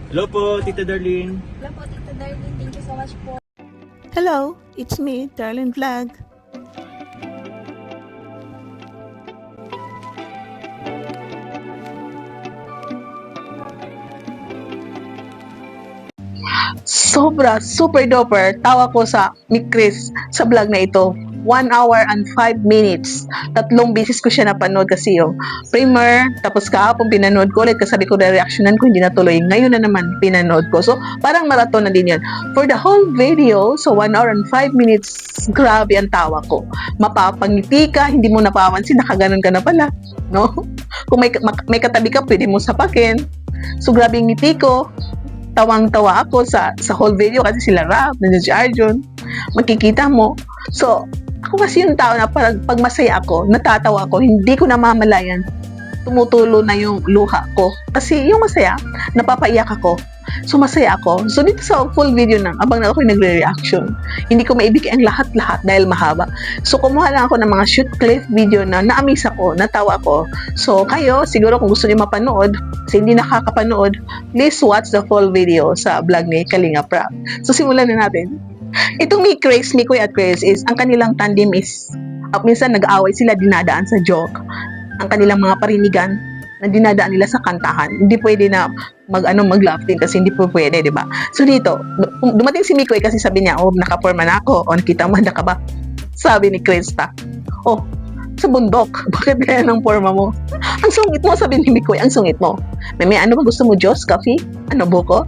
Hello po, Tita Darlene. Hello po, Tita Darlene. Thank you so much po. Hello, it's me, Darlene Vlog. Super duper tawa ko sa ni Chris sa vlog na ito. 1 hour and 5 minutes. 3 beses ko siya napanood kasi yung primer, tapos kahapon pinanood ko ulit kasi sabi ko reactionan ko hindi natuloy. Ngayon na naman pinanood ko. So, parang marathon na din yun. For the whole video, so 1 hour and 5 minutes, grabe ang tawa ko. Mapapangiti ka, hindi mo napapansin, nakaganon ka na pala. No? Kung may katabi ka, pwede mo sapakin. So, grabe yung ngiti ko. Tawang-tawa ako sa whole video kasi sila Rap, nandiyan si Arjun. Makikita mo. So, ako kasi yung tao na pag masaya ako, natatawa ako, hindi ko namamalayan, tumutulo na yung luha ko. Kasi yung masaya, napapaiyak ako. So, masaya ako. So, dito sa full video na, abang na ako yung nagre-reaction. Hindi ko maibigay ang lahat-lahat dahil mahaba. So, kumuha lang ako ng mga shoot clip video na na-amaze ako, natawa ako. So, kayo, siguro kung gusto niyo mapanood, kasi hindi nakakapanood, please watch the full video sa vlog ni Kalinga Prab. So, simulan na natin. Itong ni Chris, Mikoy at Chris is, ang kanilang tandem is, minsan nag-aaway sila, dinadaan sa joke. Ang kanilang mga parinigan, na dinadaan nila sa kantahan. Hindi pwede na mag-laugh din kasi hindi po pwede, di ba? So dito, dumating si Mikoy kasi sabi niya, oh, nakaporma na ako. O, nakita mo, handa ka ba? Sabi ni Krista, oh, sa bundok. Bakit kaya ng forma mo? Ang sungit mo, sabi ni Mikoy, ang sungit mo. May ano ba gusto mo, Diyos, coffee? Ano, buko?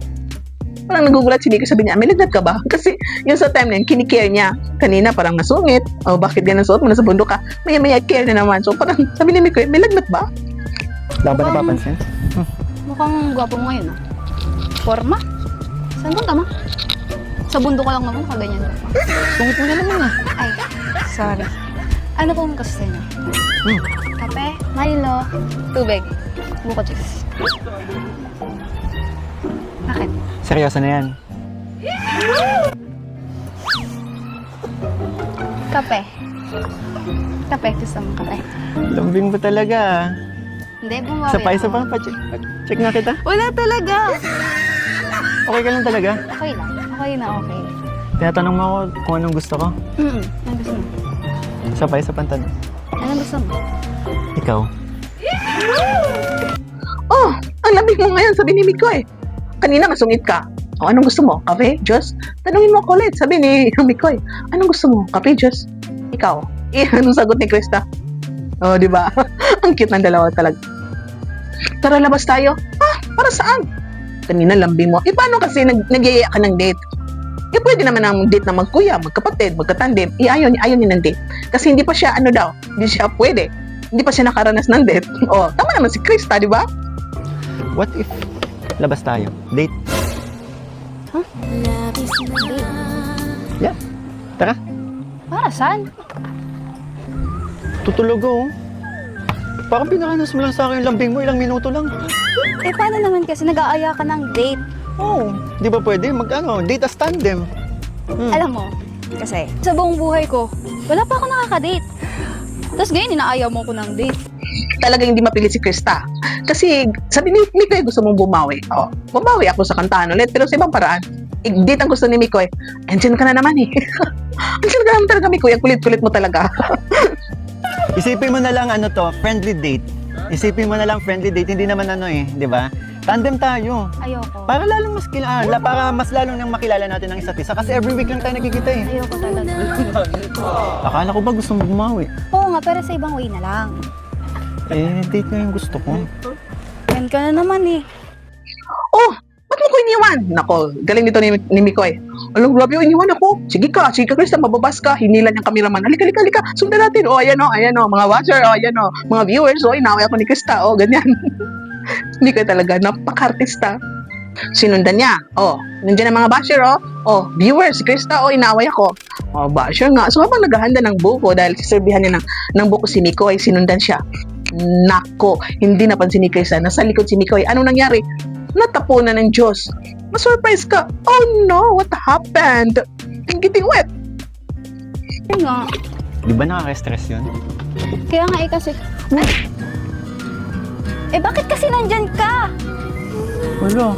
Parang nagugulat si Mikoy, sabi niya, may lagnat ka ba? Kasi yung sa time na yun, kinikare niya. Kanina parang nasungit. O, bakit ganun suot mo, nasa bundok ka? Maya-maya care na naman. So parang sabi ni Mikoy, may lagnat ba? Lang ba napapansin? Mukhang gwapo mo ngayon, ah. Forma? Saan ka ma? Sa bundok ka lang naman, kaganyan ka pa. Sungit mo na naman ah. Ay, sorry. Ano pong gusto niyo? Kape, Milo, tubig, buko juice. Bakit? Seryoso na yan. Kape. Kape, gusto mo kape? Lambing mo talaga ah. Hindi, bumawi Isa pa, check nga kita. Wala talaga. Okay ka lang talaga. Okay lang. Okay na okay. Tinatanong mo ako kung anong gusto ko. Ano gusto mo? Isa pa tanong. Ano gusto mo? Ikaw. Oh, ang lamig mo ngayon, sabi ni Mikoy. Kanina masungit ka. O, anong gusto mo? Kape? Diyos? Tanungin mo ako ulit, sabi ni Mikoy. Anong gusto mo? Kape? Diyos? Ikaw? Anong sagot ni Krista? Oh, di ba? Ang cute ng dalawa talaga. Tara, labas tayo. Ah, para saan? Kanina lambing mo. Paano kasi nagyayaya ka ng date? Pwede naman ang date na magkuya, magkapatid, magkatandem. Ayaw niya ng date. Kasi hindi pa siya, hindi siya pwede. Hindi pa siya nakaranas ng date. Oh, tama naman si Krista, di ba? What if labas tayo? Date? Huh? Yeah. Tara. Para saan? Tutulog oh. Parang pinakanas mo lang sa akin yung lambing mo, ilang minuto lang. Paano naman kasi nag-aaya ka ng date? Oh, di ba pwede? Date as tandem. Alam mo, kasi sa buong buhay ko, wala pa ako nakaka-date. Tapos ngayon, inaayaw mo ko ng date. Talagang hindi mapili si Krista. Kasi sabi ni Mikoy, gusto mong bumawi. Oh, bumawi ako sa kantahan ulit, pero sa ibang paraan. Date ang gusto ni Mikoy. Andiyan ka na naman eh. Andiyan ka naman talaga, Mikoy. Ang kulit-kulit mo talaga. Isipin mo na lang friendly date. Isipin mo na lang friendly date, hindi naman di ba? Tandem tayo. Ayoko. Para lalong para mas lalong nang makilala natin ang isa't isa kasi every week lang tayo nagkikita eh. Ayoko talaga. Akala ko ba gusto mo bumawi? Oo nga, pero sa ibang way na lang. Date nga yung gusto ko. Yan ka na naman eh. Oh, ba't mo ko iniwan? Nako, galing dito ni Mikoy. Alam, grabe yung iniwan ako. Sige ka, Krista, mababas ka. Hinilan yung cameraman. Halika. Sundan natin. Oh, ayan o. Mga watcher, ayan o. Mga viewers, inaway ako ni Krista. Oh, ganyan. Mikoy talaga, napaka-artista. Sinundan niya. Oh, nandiyan ang mga basher, Oh, viewers, si Krista, inaway ako. Oh, basher nga. So, habang naghahanda ng buko, dahil siserbihan niya ng buko si Mikoy, sinundan siya. Nako, hindi napansin ni Krista. Nasa likod si Mikoy. Anong nangyari? Natapunan ng Diyos. Ma-surprise ka. Oh no, what happened? I'm getting wet. Kaya nga. Di ba nakaka-stress yun? Kaya nga kasi. Bakit kasi nandyan ka? Wala.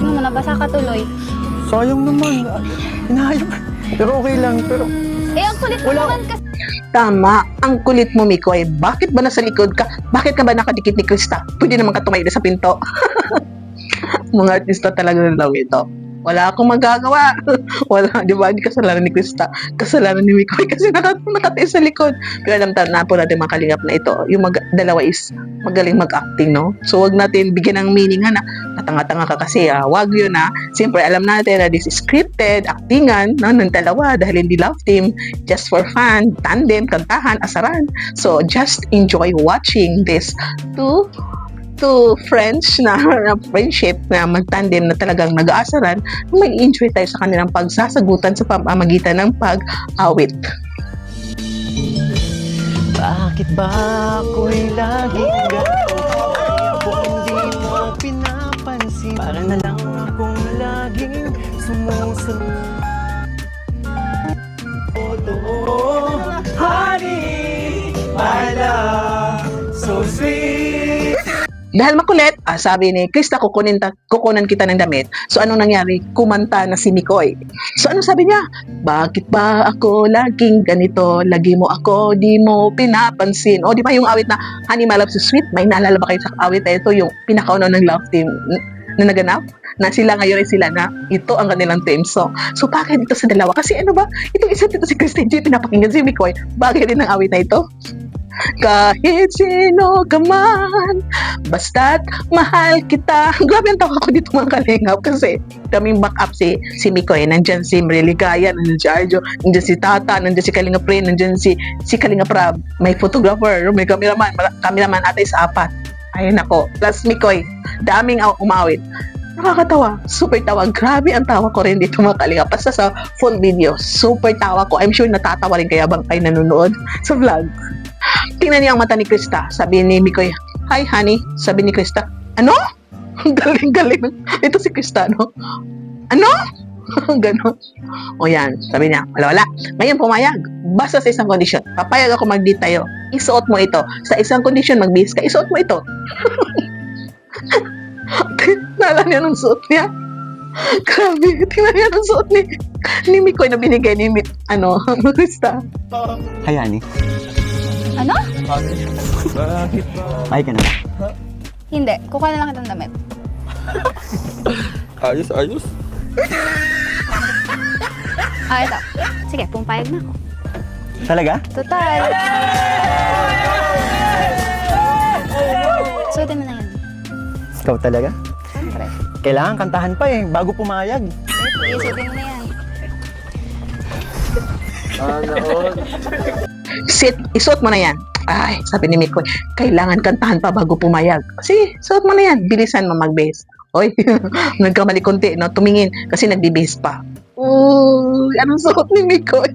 Tingnan mo, nabasa ka tuloy. Sayang naman. Hinahayang. Pero okay lang. Pero Eh, ang kulit mo naman kasi. Tama, ang kulit mo, Mikoy. Bakit ba nasa likod ka? Bakit ka ba nakadikit ni Krista? Pwede naman ka tumayda sa pinto. Mga artista talaga ng daw ito. Wala akong magagawa. Wala, di ba? Hindi kasalanan ni Krista. Kasalanan ni Mikoy kasi nakatiis sa likod. Pero alam na po natin mga kalingap na ito. Yung dalawa is magaling mag-acting, no? So, wag natin bigyan ng meaning na natanga-tanga ka kasi, wag yun, Siyempre, alam natin na this is scripted, actingan, no, ng dalawa dahil hindi love team, just for fun, tandem, kantahan, asaran. So, just enjoy watching this two friends na friendship na magtandem na talagang nag-aasaran, may enjoy tayo sa kanilang pagsasagutan sa pamamagitan ng pag-awit. bakit ba ako'y laging ganito? Kung di mo pinapansin, para na lang akong laging sumusunod. Honey, my love, so sweet. Dahil makulit, sabi ni Krista, kukunan kita ng damit. So, anong nangyari? Kumanta na si Mikoy. So, ano sabi niya? Bakit ba ako laging ganito? Lagi mo ako, di mo pinapansin. O, di ba yung awit na Honey, my love, so sweet? May naalala ba kayo sa awit na ito? Yung pinakauna ng love team na naganap? Na sila ngayon ay sila na ito ang kanilang team. So bakit dito sa dalawa? Kasi ano ba? Itong isa dito si Krista, hindi pinapakinggan si Mikoy. Bagay din ang awit na ito. Kahit sino ka man, basta't mahal kita. Grabe ang tawa ko dito mga kalingap kasi daming backup si Mikoy. Nandyan si Mreligaya, nandyan si Arjo, nandyan si Tata, nandyan si Kalinga Pre, nandyan si Kalinga Prab. May photographer, may cameraman ata is 4. Ayun ako. Plus Mikoy, daming umawit. Nakakatawa. Super tawa. Grabe ang tawa ko rin dito mga kalingap. Basta sa full video, super tawa ko. I'm sure natatawa rin kaya bang kayo nanonood sa vlog. Tingnan niyo ang mata ni Krista. Sabi ni Mikoy, "Hi honey." Sabi ni Krista, "Ano?" Galing-galing. Ito si Krista, no? "Ano?" Ganon. O yan, sabi niya, wala. Ngayon pumayag. Basta sa isang kondisyon. Papayag ako mag-date tayo. Isuot mo ito. Sa isang kondisyon, mag-bihis ka. Isuot mo ito. Nala niya ng suot niya. Grabe. Tingnan niya ng suot ni Mikoy na binigay ni Krista. Hi, honey. Ano? Hi ka na. Hindi. Kukuha na lang kitang damit. Ayos. Ito. Sige, pumpayag na ako. Talaga? Total. Suotin mo na yan. Ikaw talaga? Siyempre. Kailangan kantahan pa bago pumayag. Sige, suotin mo na yan. Isuot mo na yan. Ay, sabi ni Mikoy, kailangan kantahan pa bago pumayag. Sige, suot mo na yan. Bilisan mo mag-base. Oy, nagkamali konti, no? Tumingin kasi nagdi-base pa. Uy, anong suot ni Mikoy?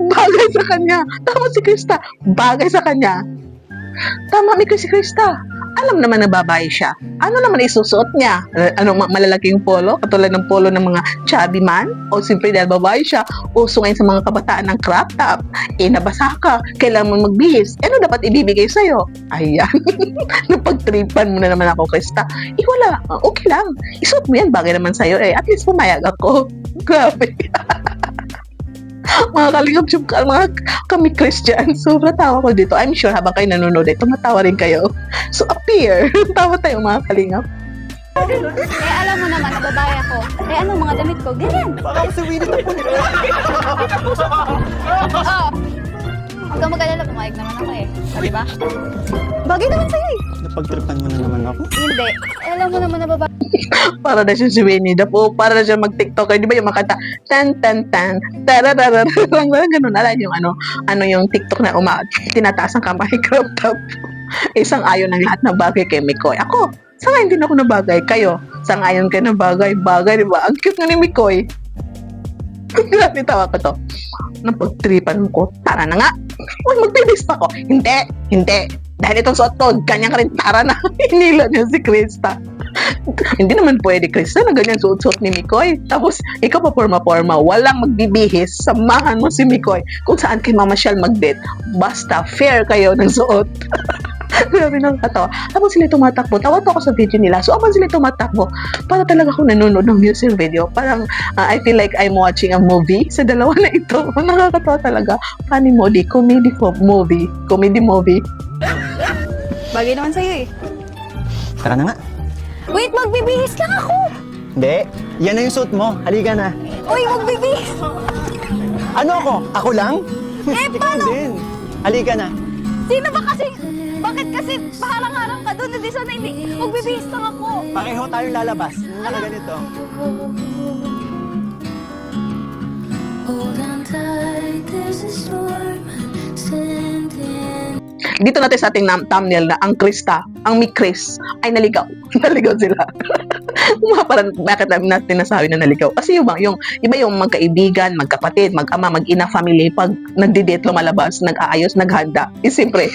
Bagay sa kanya. Tama si Krista. Bagay sa kanya. Tama, Mikoy si Krista. Alam naman na babae siya. Ano naman isusuot niya? Malalaking polo? Katulad ng polo ng mga chubby man? O simpre dahil babae siya? Uso ngayon sa mga kabataan ng crop top? Nabasa ka. Kailangan mo magbihis. Ano dapat ibibigay sa'yo? Ayan. Napagtripan mo na naman ako, Krista. Wala. Okay lang. Isuot mo yan. Bagay naman sa'yo. At least pumayag ako. Grabe. Mga kalingap, mga kami Christian, sobrang tawa ko dito. I'm sure habang kayo nanonood, tumatawa rin kayo. So appear, tawa tayo mga kalingap. Alam mo naman na babae ako. Ano mga damit ko? Ganyan. Parang si Winnie na po. Oo. Huwag kang mag-alala, pumayag naman ako Diba? Bagay naman sa'yo Napagtripan mo na naman ako. Hindi. Alam mo naman na babae. Para na siya si Winnie the Pooh, para na siya mag-TikToker. Di ba yung makanta, tan tan tan, tararara, ganun. Alam yung yung TikTok na tinataas ang kamay, crop top. Isang ayon ng lahat ng bagay kay Mikoy. Ako, sangayon din ako na bagay. Kayo, sangayon kayo na bagay, di ba? Ang cute nga ni Mikoy. Grabe, tawa ko to. Napagtripan ko, tara na nga. Uy, magbibis pa ko. Hindi. Dahil itong suot ko, ganyan ka rin, tara na. Hinila niya si Krista. Hindi naman pwede, Krista, na ganyan suot-suot ni Mikoy. Tapos, ikaw pa porma-porma, walang magbibihis, samahan mo si Mikoy kung saan kayo mamasyal mag-date. Basta, fair kayo ng suot. Grabe nakakatawa. Habang sila tumatakbo, tawa to ako sa video nila. So, habang sila tumatakbo, para talaga ako nanonood ng music video. Parang, I feel like I'm watching a movie sa dalawa na ito. Nakakatawa talaga. Funny movie, comedy movie. Bagay naman sa'yo eh. Tara na nga. Wait, magbibihis lang ako! Hindi. Yan na yung suit mo. Halika na. Uy, magbibihis! Ano ako? Ako lang? Eh, Ikaw paano? din. Halika na. Sino ba kasi? Bakit kasi paharang-harang ka doon? Hindi sana hindi. Magbibihis lang ako. Pareho tayong lalabas. Nakaganito. Hold on tight, there's a storm sending. Dito natin sa ating thumbnail na ang Krista, ang Mick Chris, ay naligaw. Naligaw sila. Parang bakit natin nasabi na naligaw? Kasi yung iba yung magkaibigan, magkapatid, mag-ama, mag-ina, family, pag nagdi-date lumalabas, nag-aayos, naghanda, siyempre,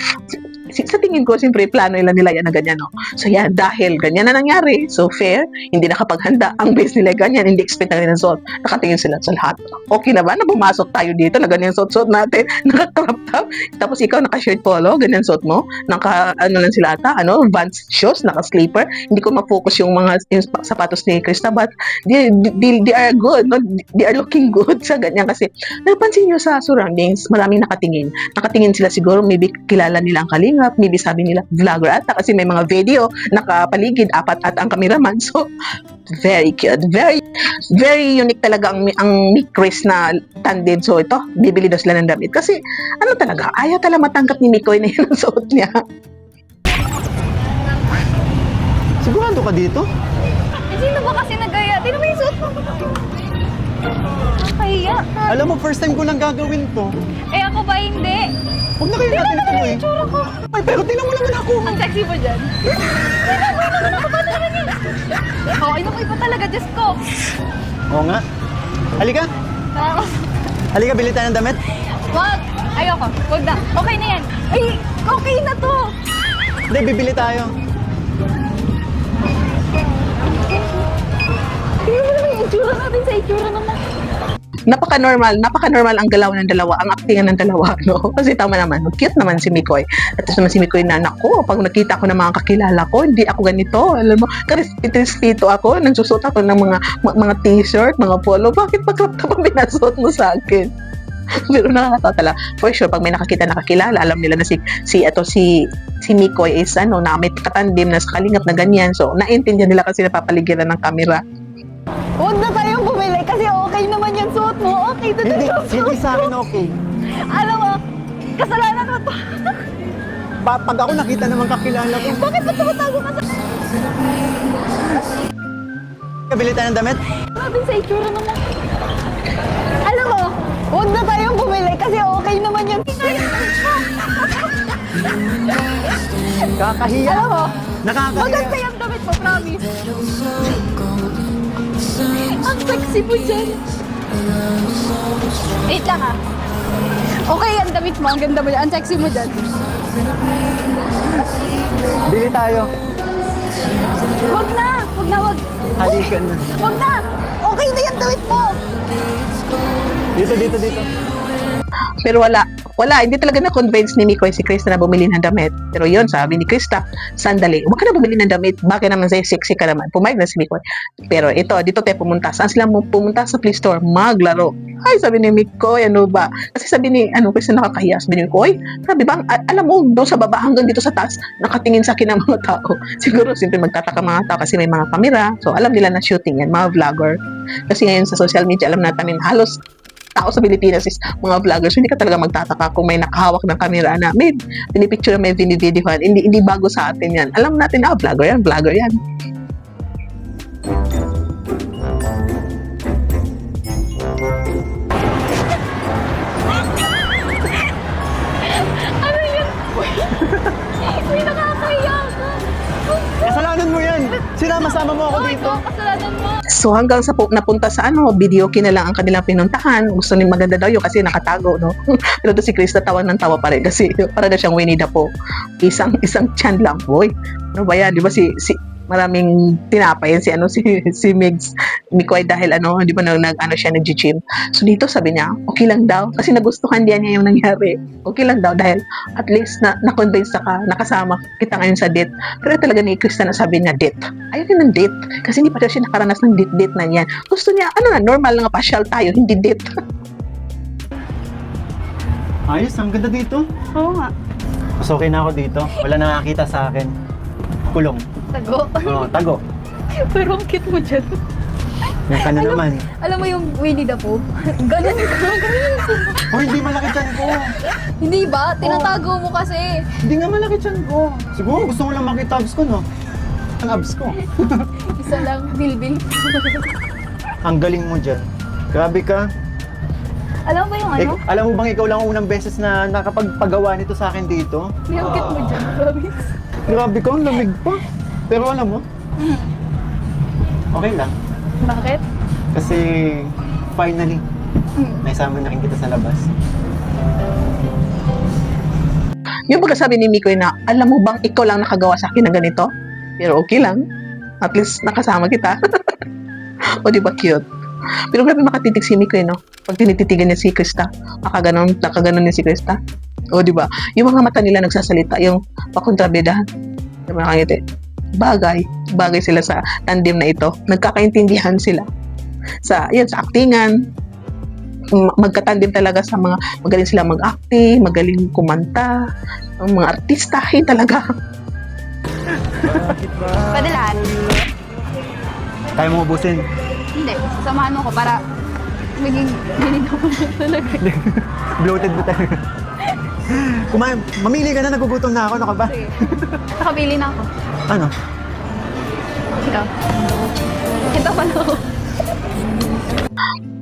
sa tingin ko, siyempre, plano nila yan na ganyan, no? So yan, dahil ganyan na nangyari, so fair, hindi nakapaghanda, ang base nila ganyan, hindi expect na rin ang suot. Nakatingin sila sa lahat. Okay na ba na pumasok tayo dito na ganyan suot-suot natin, naka-crop top, tapos ikaw naka-shirt polo, ganyan suot mo, ano lang sila ata, Vans shoes, naka-sleeper, hindi ko ma-focus yung yung sapatos ni Krista, but they are good, no? They are looking good sa ganyan kasi, napansin nyo sa surroundings, maraming nakatingin sila siguro, maybe kilala nila ang kalinga, maybe sabi nila vlogger ata kasi may mga video nakapaligid, 4 at ang cameraman. So very cute, very unique talaga ang Mick Chris na tandem. So ito, bibili daw sila ng damit kasi talaga, ayaw talaga matanggap ni Mikoy na yun ang suot niya. Sigurado ka dito? Eh, sino ba kasi nagaya? Di naman yung suot mo. Kahiya. Alam mo, first time ko lang gagawin to. Eh, ako ba hindi? Huwag na kayo natin ito eh. Tsura ko. Ay, pero tingnan mo naman ako. Ang sexy mo dyan. Tinaboy naman ako. Paano naman yun? Oh, inamoy ko talaga. Diyos ko. Oo nga. Halika. Halika, bili tayo ng damit. Wag. Ayoko. Wag na. Okay na yan. Ay, okay na to. Hindi, bibili tayo. Tingnan mo naman yung itsura natin sa itsura naman. Napaka-normal ang galaw ng dalawa, ang actingan ng dalawa, no? Kasi tama naman, cute naman si Mikoy. At naman si Mikoy na, nako, pag nakita ko ng mga kakilala ko, hindi ako ganito. Alam mo, respeto ako, nagsusot ako ng mga t-shirt, mga polo. Bakit pag crop top ang binasuot mo sa akin? Pero nakakatawa talaga. For sure, pag may nakakita na kakilala, alam nila na si Mikoy is na may katandim na sa kalingap na ganyan. So, naintindihan nila kasi napapaligiran ng camera. Huwag na tayong bumili kasi okay naman yung suot mo. Okay na Hindi, yung hindi sa akin okay. Alam mo, kasalanan mo to. Pag ako nakita naman kakilala ko. Bakit ba tumatago ka sa Bili tayo ng damit. natin sa itsura naman? Alam mo, huwag na tayong bumili kasi okay naman yung Kakahiya. Alam mo, Nakakahiya. maganda yung damit mo, promise. Ang sexy mo dyan. Wait lang ah. Okay, ang damit mo, ang ganda mo dyan. Ang sexy mo dyan. Bili tayo. Wag na, wag. Halika na. Wag na. Okay na yung damit mo. Dito. Pero wala, hindi talaga na-convince ni Mikoy si Krista na bumili ng damit. Pero yun, sabi ni Krista, sandali, huwag ka na bumili ng damit, bakit naman sa'yo sexy ka naman? Pumayag na si Mikoy. Pero dito tayo pumunta. Saan sila pumunta? Sa Play Store, maglaro. Ay, sabi ni Mikoy, ano ba? Kasi sabi ni, Krista nakakahiya. Sabi ni Mikoy, sabi ba, alam mo, doon sa baba hanggang dito sa taas, nakatingin sa akin ang mga tao. Siguro, simple magtataka mga tao kasi may mga kamera. So, alam nila na shooting yan, mga vlogger. Kasi ngayon sa social media, alam natin halos tao sa Pilipinas is mga vloggers, hindi ka talaga magtataka kung may nakahawak ng camera na may pinipicture, may video-videohan. Hindi bago sa atin yan. Alam natin, vlogger yan. Ano yun? Uy, nakakahiya ka. Kasalanan mo yan. Sinama-sama mo ako dito. Kasalanan mo. So hanggang sa napunta sa video na lang ang kanilang pinuntahan. Gusto ni maganda daw yun kasi nakatago, no? Pero doon si Krista tawa ng tawa pa rin kasi para na siyang Winnie the Pooh. Isang tiyan lang, boy. Ano ba yan? Di ba si maraming tinapay si si Mikoy dahil hindi pa siya nag-gym. So dito sabi niya, okay lang daw kasi nagustuhan niya yung nangyari. Okay lang daw dahil at least na-convince ka, nakasama kita ngayon sa date. Pero talaga ni Krista na sabi niya date. Ayaw niya ng date kasi hindi pa siya nakaranas ng date na yan. Gusto niya, normal lang pasyal tayo, hindi date. Ayos, ang ganda dito. Oo nga. Mas okay na ako dito. Wala nakakita sa akin. Kulong. Tago. Oo, tago. Pero ang cute mo dyan. Yung ka na naman. Alam mo yung Winnie the Pooh? Ganun Oh, hindi malaki chan ko. Hindi ba? Tinatago mo kasi. Hindi nga malaki chan ko. Siguro gusto mo lang makita abs ko, no? Ang abs ko. Isa lang, bilbil. Ang galing mo dyan. Grabe ka. Alam mo yung ano? Alam mo bang ikaw lang ang unang beses na nakapagpagawa nito sa akin dito? Yung cute mo dyan, promise. Grabe ka, ang lamig pa. Pero alam mo, okay lang. Bakit? Kasi finally, naisama na rin kita sa labas. Yung pagkasabi ni Mikoy na, alam mo bang ikaw lang nakagawa sa akin ng ganito? Pero okay lang. At least nakasama kita. O di ba cute? Pero grabe makatitig si Mikoy, no? Pag tinititigan niya si Krista, nakaganon niya si Krista. O di ba? Yung mga mata nila nagsasalita, yung pakontrabidahan. Yung mga kangiti. Bagay sila sa tandem na ito. Nagkakaintindihan sila. Sa actingan. Magkatandem talaga sa mga, magaling sila mag-acting, magaling kumanta, ang mga artistahin talaga. Pwede lahat. Kaya mo ubusin. Hindi, sasamahan mo ko para maging ginagawa mo talaga. Bloated ba talaga? Kumain, mamili ka na, nagugutom na ako, ano ka ba? Sige. Nakabili na ako. Ano? Ikaw. Ito pala ako.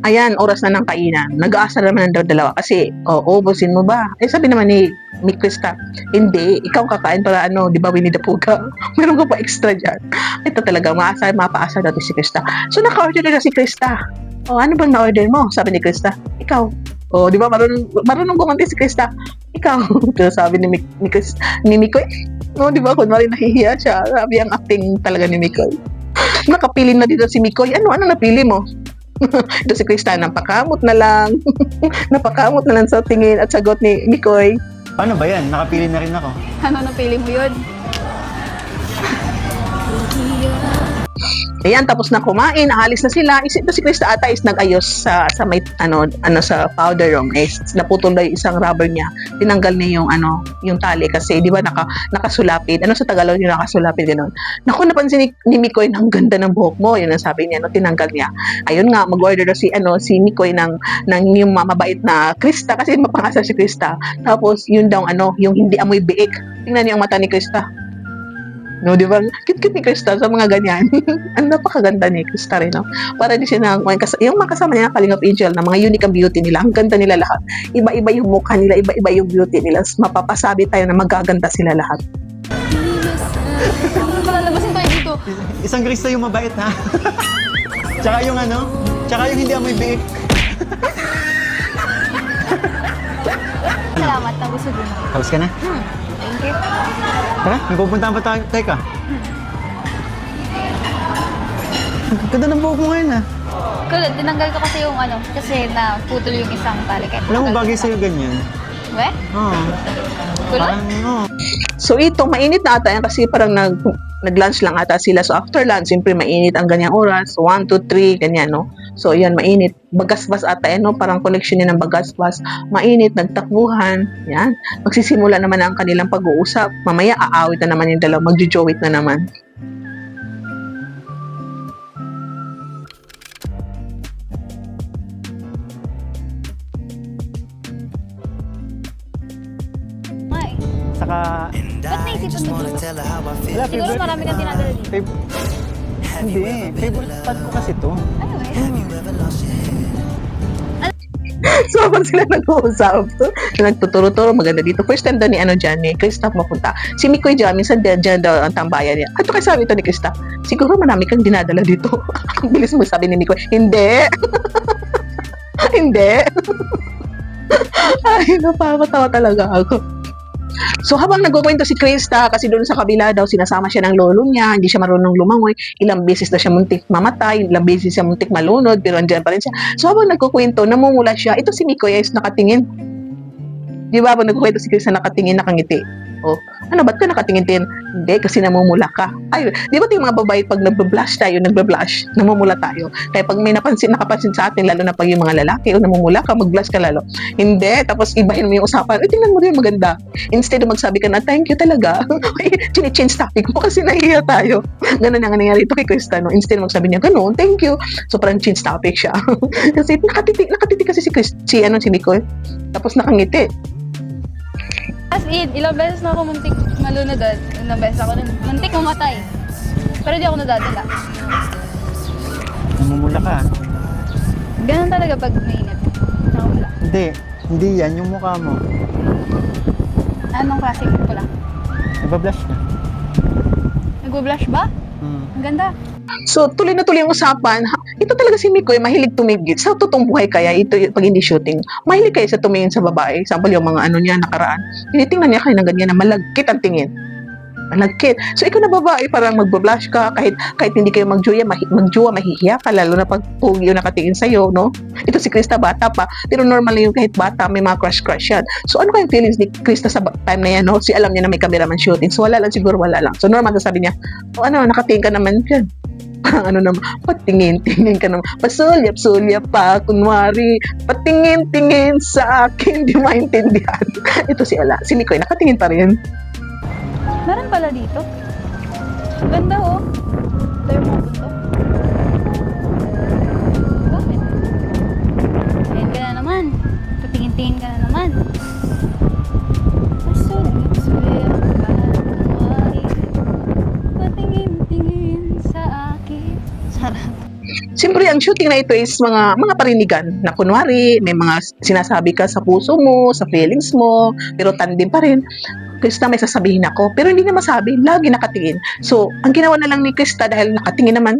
Ayan, oras na ng kainan. Nag-aasar naman ng dalawa kasi, ubusin mo ba? Sabi naman ni Krista, hindi, ikaw kakain para di ba Winnie the Pooh ka? Meron ka pa extra dyan. Ito talaga, mapaasar natin si Krista. So, naka-order na si Krista. Ano bang na-order mo? Sabi ni Krista, ikaw. Di ba, marunong gumanti si Krista. Ikaw. Pero sabi ni Mikoy, di ba, kunwari nahihiya siya. Sabi ang acting talaga ni Mikoy. Nakapili na dito si Mikoy. Ano napili mo? Ito si Krista, napakamot na lang. Napakamot na lang sa tingin at sagot ni Mikoy. Paano ba yan? Nakapili na rin ako. Ano napili mo yun? Ayan, tapos na kumain, aalis na sila. Ito si Krista ata is nag-ayos sa may sa powder room. Naputol na yung isang rubber niya. Tinanggal niya yung tali kasi di ba nakasulapid. Sa Tagalog yung nakasulapid ganoon. Naku, napansin ni Mikoy, ang ganda ng buhok mo. Yun ang sabi niya, tinanggal niya. Ayun nga, mag-order na si Mikoy ng yung mabait na Krista kasi mapangasa si Krista. Tapos yun daw yung hindi amoy biik. Tingnan niyo ang mata ni Krista. No, di ba? Cute ni Krista sa mga ganyan. Ang napakaganda ni Krista rin, no? Para di siya yung mga kasama niya, Kalingap Angel, na mga unique ang beauty nila. Ang ganda nila lahat. Iba-iba yung mukha nila, iba-iba yung beauty nila. Mapapasabi tayo na magaganda sila lahat. Palalabasin tayo dito. Isang Krista yung mabait, ha? Tsaka yung tsaka yung hindi amoy biik. Salamat, nabusog mo. Tapos ka na? Thank you. Tara, may pupuntahan pa tayo. Teka. Ang ganda ng buhok mo ngayon, ha? Kulot, tinanggal ko kasi yung kasi naputol yung isang tali. Alam mo, bagay sa'yo ganyan. We? Oo. Kulot? Parang, oo. So ito, mainit na ata yan kasi parang nag-lunch lang ata sila. So after lunch, siyempre mainit ang ganyang oras. 1, 2, 3, ganyan, no? So yan, mainit. Bagasbas ata yan, no? Parang connection niya ng bagasbas. Mainit, nagtakbuhan. Yan. Magsisimula naman ang kanilang pag-uusap. Mamaya, aawit na naman yung dalawa. Magjo-joit na naman. Ay, Saka, ba't naisipan mo dito? wala, Siguro marami kang tinadala dito. Hindi, favorite spot ko kasi to. Ano eh? So, habang sila nag-uusap, nagtuturo-turo, maganda dito. First time daw ni dyan, ni Krista mapunta. Si Mikoy dyan, minsan dyan daw ang tambayan niya. At kasi sabi ito ni Krista, siguro marami kang dinadala dito. Ang bilis mo sabi ni Mikoy, hindi. Hindi. Ay, napapatawa talaga ako. So habang nagkukwento si Krista, kasi doon sa kabila daw sinasama siya ng lolo niya, hindi siya marunong lumangoy, ilang beses na siya muntik mamatay, ilang beses siya muntik malunod, pero andyan pa rin siya. So habang nagkukwento, namumula siya. Ito si Mikoy ay nakatingin. Di ba, habang nagkukwento si Krista, nakatingin, nakangiti. Oh, ano, ba't ka nakatingin-tin? Hindi, kasi namumula ka. Ay, di ba yung mga babae, pag nagbe-blush tayo, namumula tayo. Kaya pag may nakapansin sa atin, lalo na pag yung mga lalaki, o namumula ka, mag-blush ka lalo. Hindi, tapos ibahin mo yung usapan, tingnan mo rin maganda. Instead of magsabi ka na, thank you talaga. Chine-change topic mo kasi nahihiya tayo. Ganun ang nangyayari ito kay Krista, no? Instead of magsabi niya, ganun, thank you. So parang change topic siya. Kasi nakatitig kasi si Nicole. Tapos nakangiti. As in, ilang beses na ako muntik malunod doon. Ilang beses ako muntik mamatay. Pero di ako nadadala. Namumula ka. Ganun talaga pag mainit. Nakawala. Hindi yan, yung mukha mo. Anong klase ko lang? Nagba-blush ka. Nagbo-blush ba? Ang ganda. So, tuloy na tuloy ang usapan. Ito talaga si Mikoy, mahilig tumigit. Sa totoong buhay kaya, ito pag hindi shooting, mahilig kayo sa tumingin sa babae. Example, yung mga ano niya, nakaraan. Tinitingnan niya kayo ng ganyan na malagkit ang tingin. Malagkit. So, ikaw na babae, parang magbo-blush ka, kahit hindi kayo magjuya, mahihiya ka, lalo na pag pugi yung nakatingin sa'yo, no? Ito si Krista, bata pa. Pero normally yung kahit bata, may mga crush yan. So, ano kayong feelings ni Krista sa time na yan, no? Si alam niya na may cameraman shooting. So, wala lang, siguro wala lang. So, normal na sabi niya, oh, ano, nakatingin ka naman dyan. Ano naman, patingin-tingin ka naman, pasulyap-sulyap pa, kunwari, patingin-tingin sa akin, di maintindihan. Ito si Mikoy, nakatingin pa rin. Meron pala dito. Ganda oh. Ito yung mga bundok. Bakit? Tingin ka na naman. Patingin-tingin ka na naman. Pasulyap-sulyap pa, kunwari, patingin-tingin sa akin. Sarap. Siyempre, ang shooting na ito is mga parinigan na kunwari, may mga sinasabi ka sa puso mo, sa feelings mo, pero tandem pa rin. Krista, may sasabihin ako, pero hindi na masabi, lagi nakatingin. So, ang ginawa na lang ni Krista dahil nakatingin naman,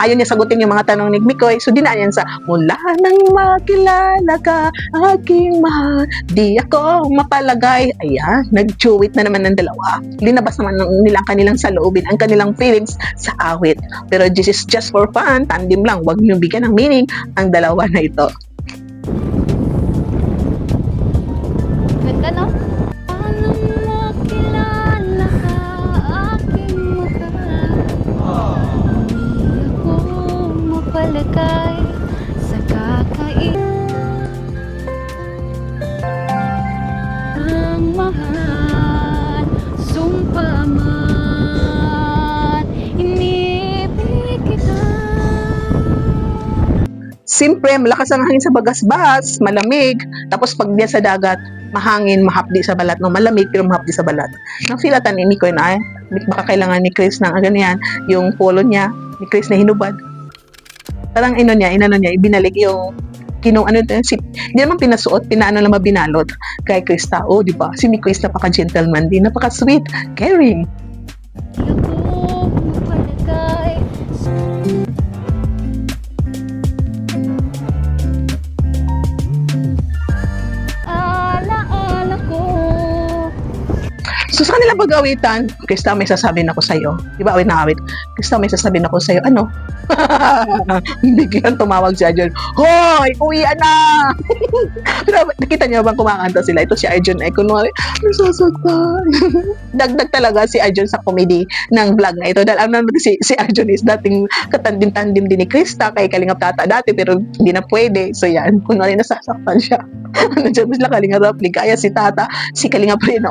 ayaw niya sagutin yung mga tanong ni Mikoy, so dinaan yan sa, mula nang makilala ka, aking mahal, di ako mapalagay. Ayan, nag-duet na naman ng dalawa. Linabas naman nilang kanilang saloobin, ang kanilang feelings sa awit. Pero this is just for fun, tandem lang, wag niyong bigyan ng meaning ang dalawa na ito. Ganda no? Paano makilala ka, aking mahal? Hindi ako mapalagay sa ang mahal, sumpa man, inibig kita. Siyempre, malakas ang hangin sa bagas-bas, malamig. Tapos pag diyan sa dagat, mahangin, mahapdi sa balat. No, malamig pero mahapdi sa balat. Nafilatan ni Mikoy na baka kailangan ni Chris ng ganyan, yung polo niya, ni Chris na hinubad. Parang inano niya, ibinalig yung hindi naman pinasuot, pinaano lang mabinalot kay Krista. Oh, di ba? Si Mikoy is napaka-gentleman din, napaka-sweet, caring. Hindi ako mapalagay. Ala-ala ko. So sa kanilang pag-awitan, Krista, may sasabihin ako sa'yo. Di ba, awit na awit? Krista, may sasabihin ako sa'yo. Ano? Bigyan tumawag si Arjun. Hoy! Uwian na! Pero nakita niyo bang kumakanta sila? Ito si Arjun ay kunwari, nasasaktan. Dagdag talaga si Arjun sa comedy ng vlog na ito. Dahil alam naman si Arjun is dating katandim-tandim din ni Krista kay Kalingap Tata dati pero hindi na pwede. So yan, kunwari nasasaktan siya. Nandiyan sila Kalingap Rapli. Kaya si Tata, si Kalingap rin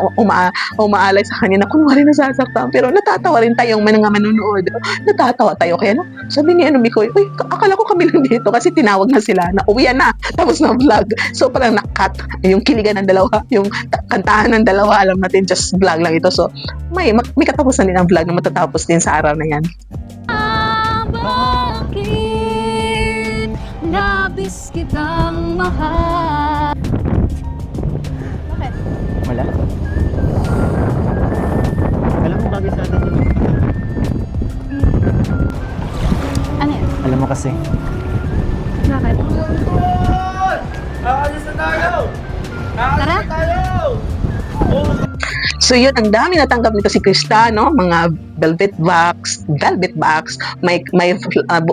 umaalay sa kanya na kunwari nasasaktan. Pero natatawa rin tayong mga manonood. Natatawa tayo. Kaya no, sabi ni Mikoy, uy, akala ko kami lang dito kasi tinawag na sila na uwian na. Tapos na vlog. So parang nakat yung kiligan ng dalawa, yung kantahan ng dalawa, alam natin just vlog lang ito. So may katapusan din ang vlog na matatapos din sa araw na yan. Bakit labis kitang mahal? Bakit? Wala? Alam mo, bagay sa atin yung magkakatawa. Ano yan? Alam mo kasi, Bakit? Aalis na tayo! Tara? So yun, ang dami natanggap nito si Krista, no? Mga velvet box, may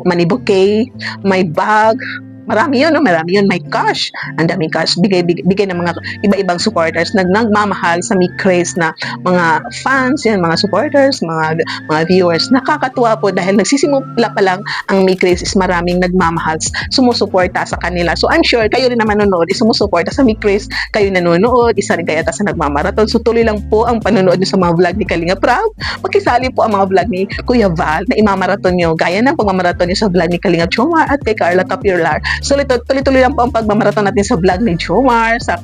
money bouquet, may bag, marami yun, no? Marami yun. May cash. Ang daming cash. Bigay ng mga iba-ibang supporters na nagmamahal sa Mick Chris na mga fans, yan, mga supporters, mga viewers. Nakakatuwa po dahil nagsisimula pa lang ang Mick Chris is maraming nagmamahal, sumusuporta sa kanila. So I'm sure kayo rin na manonood, sumusuporta sa Mick Chris, kayo nanonood, isa rin kayo sa nagmamarathon. So tuloy lang po ang panonood nyo sa mga vlog ni Kalinga Prab. Makisali po ang mga vlog ni Kuya Val na imamarathon nyo, gaya ng pagmamarathon nyo sa vlog ni Kalinga Chomar at kay Carla Capurlar. So tuloy-tuloy lang po ang pagmamarathon natin sa vlog ni Jomar, sa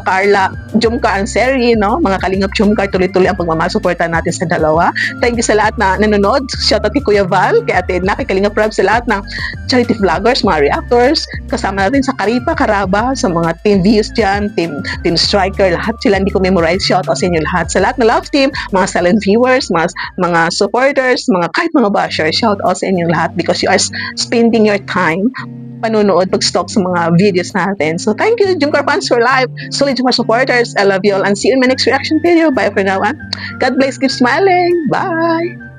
Carla Jomcar Anseri, no? Mga Kalingap Jomcar, tuloy-tuloy ang pagmamasuporta natin sa dalawa. Thank you sa lahat na nanonood. Shoutout kay Kuya Val, kay Ate Edna, kay Kalinga Prab, sa lahat ng charity vloggers, mga reactors, kasama natin sa Karipa, Karaba, sa mga team views dyan, team striker, lahat sila hindi ko memorize. Shoutout sa inyo lahat. Sa lahat na love team, mga silent viewers, mga supporters, kahit mga bashers, shoutout sa inyo lahat because you are spending your time panunood, pag-stalk sa mga videos natin. So, thank you, Jomcar fans for life. Solid Jomcar supporters. I love you all and see you in my next reaction video. Bye for now. God bless. Keep smiling. Bye.